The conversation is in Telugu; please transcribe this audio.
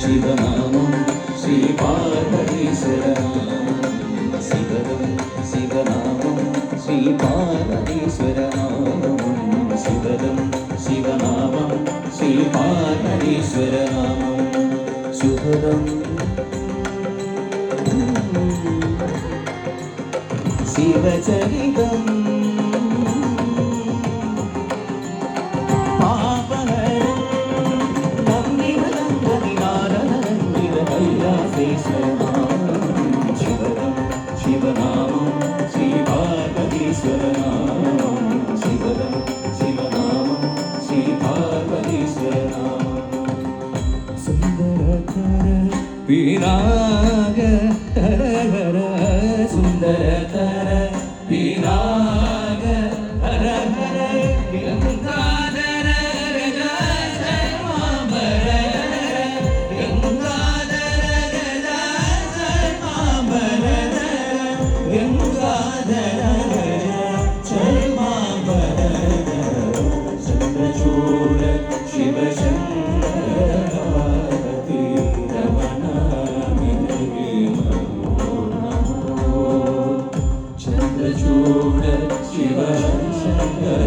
శివనామం శ్రీ పార్వతీశ్వరనామం శివదం శివనామం శ్రీ పార్వతీశ్వరనామం శివదం శివనామం శ్రీ పార్వతీశ్వరనామం శుభదం శివచరితం పాపహరం కైలాసేశ్వరనామం శివదం శివనామం శ్రీ పార్వతీశ్వరనామం శివదం శివనామం శ్రీ పార్వతీశ్వరనామం సుందరతర విరాగ హర సుందరతర విరాగ హర హర గంగాధర గజ శర్మాంబర గంగాధర గజ శర్మాంబర గంగాధర గజ శర్మాంబర చంద్రచూడ శివశంకర చంద్రచూడ శివ శంకర